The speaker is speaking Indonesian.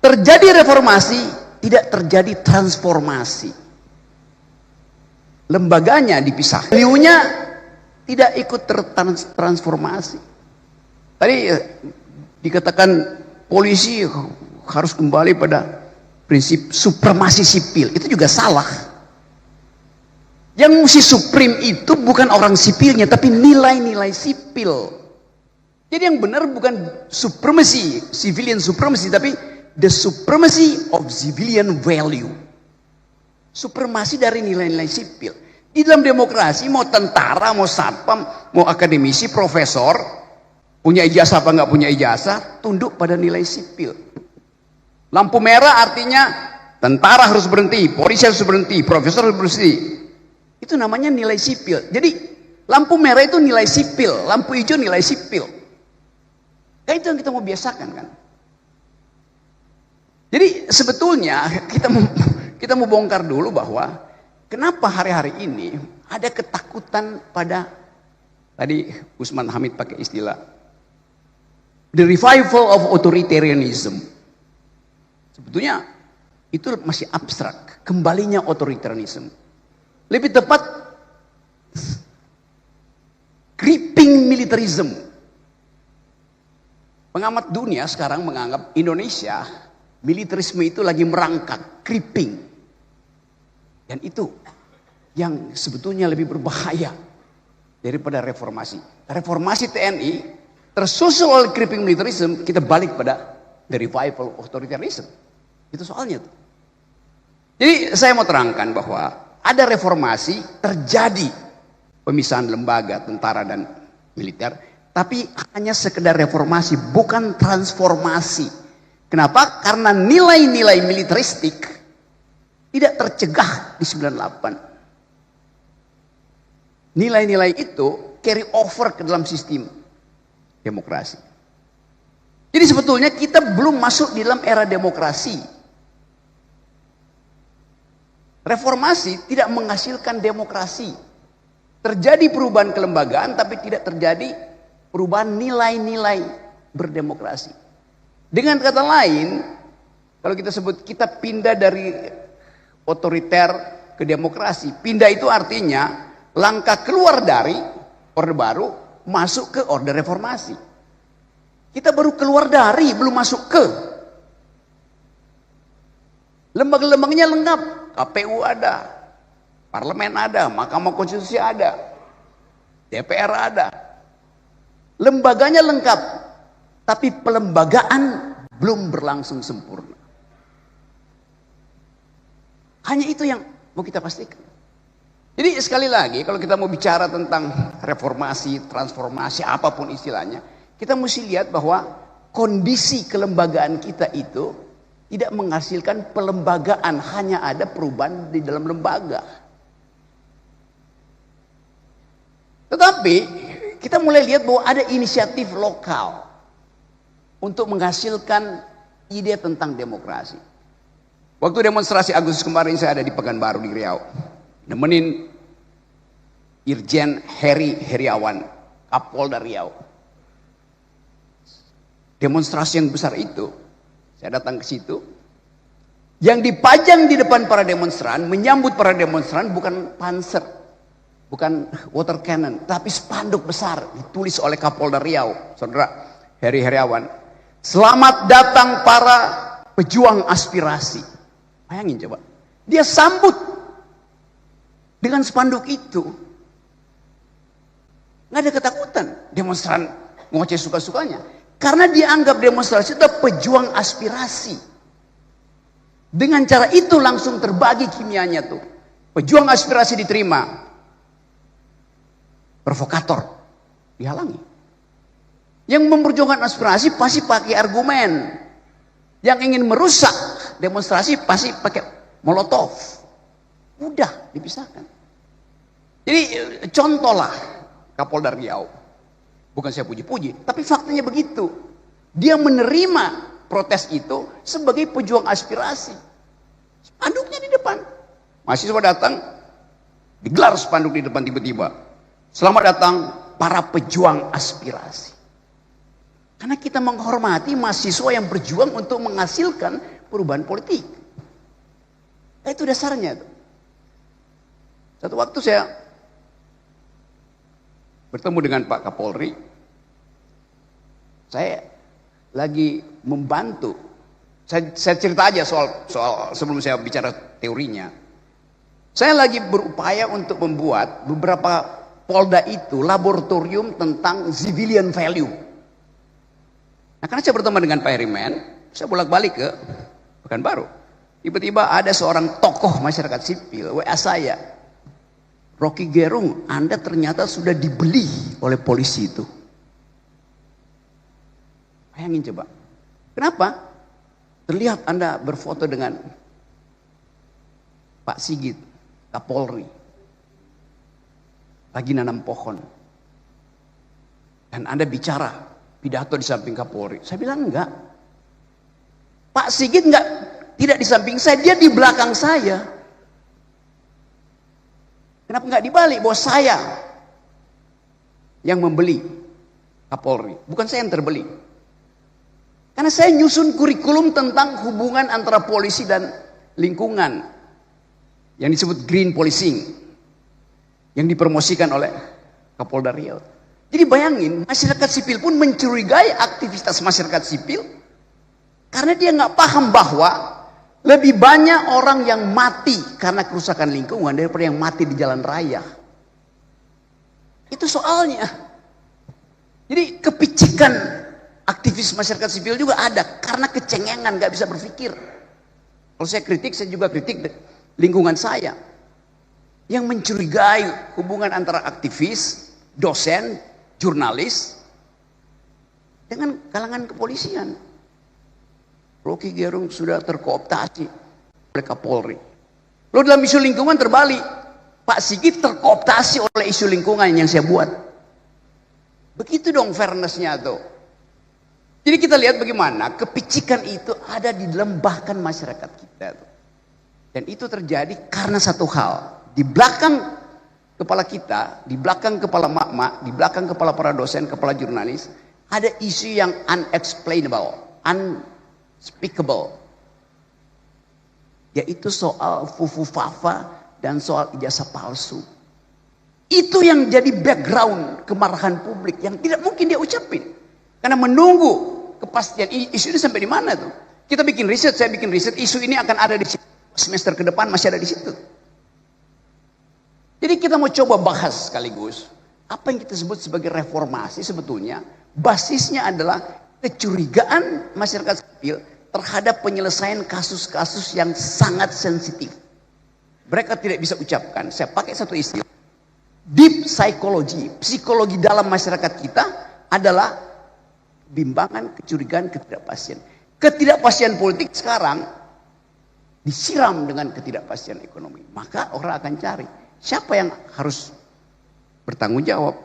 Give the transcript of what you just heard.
terjadi reformasi, tidak terjadi transformasi. Lembaganya dipisah, value-nya tidak ikut tertransformasi. Tadi dikatakan polisi harus kembali pada prinsip supremasi sipil, itu juga salah. Yang mesti supreme itu bukan orang sipilnya, tapi nilai-nilai sipil. Jadi yang benar bukan supremacy, civilian supremacy, tapi the supremacy of civilian value. Supremasi dari nilai-nilai sipil. Di dalam demokrasi, mau tentara, mau satpam, mau akademisi, profesor, punya ijazah apa nggak punya ijazah, tunduk pada nilai sipil. Lampu merah artinya tentara harus berhenti, polisi harus berhenti, profesor harus berhenti. Itu namanya nilai sipil. Jadi lampu merah itu nilai sipil, lampu hijau nilai sipil. Itu yang kita mau biasakan kan. Jadi sebetulnya kita mau bongkar dulu bahwa kenapa hari-hari ini ada ketakutan pada, tadi Usman Hamid pakai istilah the revival of authoritarianism. Sebetulnya itu masih abstrak, kembalinya otoritarianisme. Lebih tepat creeping militarism. Pengamat dunia sekarang menganggap Indonesia militerisme itu lagi merangkak, creeping. Dan itu yang sebetulnya lebih berbahaya daripada reformasi. Reformasi TNI tersusul oleh creeping militarism, kita balik pada the revival of authoritarianism. Itu soalnya tuh. Jadi saya mau terangkan bahwa ada reformasi, terjadi pemisahan lembaga tentara dan militer. Tapi hanya sekedar reformasi, bukan transformasi. Kenapa? Karena nilai-nilai militeristik tidak tercegah di 98. Nilai-nilai itu carry over ke dalam sistem demokrasi. Jadi sebetulnya kita belum masuk di dalam era demokrasi. Reformasi tidak menghasilkan demokrasi. Terjadi perubahan kelembagaan tapi tidak terjadi perubahan nilai-nilai berdemokrasi. Dengan kata lain, kalau kita sebut kita pindah dari otoriter ke demokrasi, pindah itu artinya langkah keluar dari orde baru masuk ke orde reformasi. Kita baru keluar dari, belum masuk ke. Lembaga-lembaganya lengkap, KPU ada, parlemen ada, Mahkamah Konstitusi ada, DPR ada. Lembaganya lengkap, tapi pelembagaan belum berlangsung sempurna. Hanya itu yang mau kita pastikan. Jadi sekali lagi, kalau kita mau bicara tentang reformasi, transformasi, apapun istilahnya, kita mesti lihat bahwa kondisi kelembagaan kita itu tidak menghasilkan pelembagaan, hanya ada perubahan di dalam lembaga. Tetapi kita mulai lihat bahwa ada inisiatif lokal untuk menghasilkan ide tentang demokrasi. Waktu demonstrasi Agustus kemarin saya ada di Pekanbaru di Riau. Nemenin Irjen Heri Heriawan, Kapolda Riau. Demonstrasi yang besar itu, saya datang ke situ. Yang dipajang di depan para demonstran, menyambut para demonstran bukan panser, bukan water cannon, tapi spanduk besar ditulis oleh Kapolda Riau, Saudara Heri Heriawan. Selamat datang para pejuang aspirasi. Bayangin coba, dia sambut dengan spanduk itu. Nggak ada ketakutan, demonstran ngoceh suka-sukanya. Karena dia anggap demonstrasi itu pejuang aspirasi. Dengan cara itu langsung terbagi kimianya tuh. Pejuang aspirasi diterima, provokator dihalangi. Yang memperjuangkan aspirasi pasti pakai argumen. Yang ingin merusak demonstrasi pasti pakai molotov. Udah dipisahkan. Jadi contohlah Kapolda Riau. Bukan saya puji-puji, tapi faktanya begitu. Dia menerima protes itu sebagai pejuang aspirasi. Spanduknya di depan. Mahasiswa datang, digelar spanduk di depan tiba-tiba. Selamat datang para pejuang aspirasi. Karena kita menghormati mahasiswa yang berjuang untuk menghasilkan perubahan politik. Nah, itu dasarnya. Satu waktu saya bertemu dengan Pak Kapolri. Saya lagi membantu. Saya cerita aja soal sebelum saya bicara teorinya. Saya lagi berupaya untuk membuat beberapa Polda itu laboratorium tentang civilian value. Nah, karena saya berteman dengan Pak Herimen, saya bolak-balik ke Pekanbaru. Tiba-tiba ada seorang tokoh masyarakat sipil, WA saya. Rocky Gerung, Anda ternyata sudah dibeli oleh polisi itu. Bayangin coba. Kenapa? Terlihat Anda berfoto dengan Pak Sigit, Kapolri. Lagi nanam pohon. Dan Anda bicara pidato di samping Kapolri. Saya bilang enggak. Pak Sigit tidak di samping saya, dia di belakang saya. Kenapa enggak dibalik bahwa saya yang membeli Kapolri, bukan saya yang terbeli. Karena saya nyusun kurikulum tentang hubungan antara polisi dan lingkungan yang disebut green policing yang dipromosikan oleh Kapolda Riau. Jadi bayangin, masyarakat sipil pun mencurigai aktivitas masyarakat sipil karena dia nggak paham bahwa lebih banyak orang yang mati karena kerusakan lingkungan daripada yang mati di jalan raya. Itu soalnya. Jadi kepicikan aktivis masyarakat sipil juga ada karena kecengengan, nggak bisa berpikir. Kalau saya kritik, saya juga kritik lingkungan saya yang mencurigai hubungan antara aktivis, dosen, jurnalis dengan kalangan kepolisian. Rocky Gerung sudah terkooptasi oleh Kapolri. Lalu dalam isu lingkungan terbalik, Pak Sigit terkooptasi oleh isu lingkungan yang saya buat. Begitu dong fairnessnya tuh. Jadi kita lihat bagaimana kepicikan itu ada di dalam bahkan masyarakat kita tuh. Dan itu terjadi karena satu hal. Di belakang kepala kita, di belakang kepala mak-mak, di belakang kepala para dosen, kepala jurnalis, ada isu yang unexplainable, unspeakable. Yaitu soal fufu-fafa dan soal ijazah palsu. Itu yang jadi background kemarahan publik yang tidak mungkin dia ucapin. Karena menunggu kepastian isu ini sampai di mana tuh. Kita bikin riset, saya bikin riset, isu ini akan ada di situ. Semester ke depan masih ada di situ. Jadi kita mau coba bahas sekaligus apa yang kita sebut sebagai reformasi sebetulnya basisnya adalah kecurigaan masyarakat sipil terhadap penyelesaian kasus-kasus yang sangat sensitif. Mereka tidak bisa ucapkan. Saya pakai satu istilah. Deep psychology, psikologi dalam masyarakat kita adalah bimbangan, kecurigaan, ketidakpastian. Ketidakpastian politik sekarang disiram dengan ketidakpastian ekonomi. Maka orang akan cari siapa yang harus bertanggung jawab?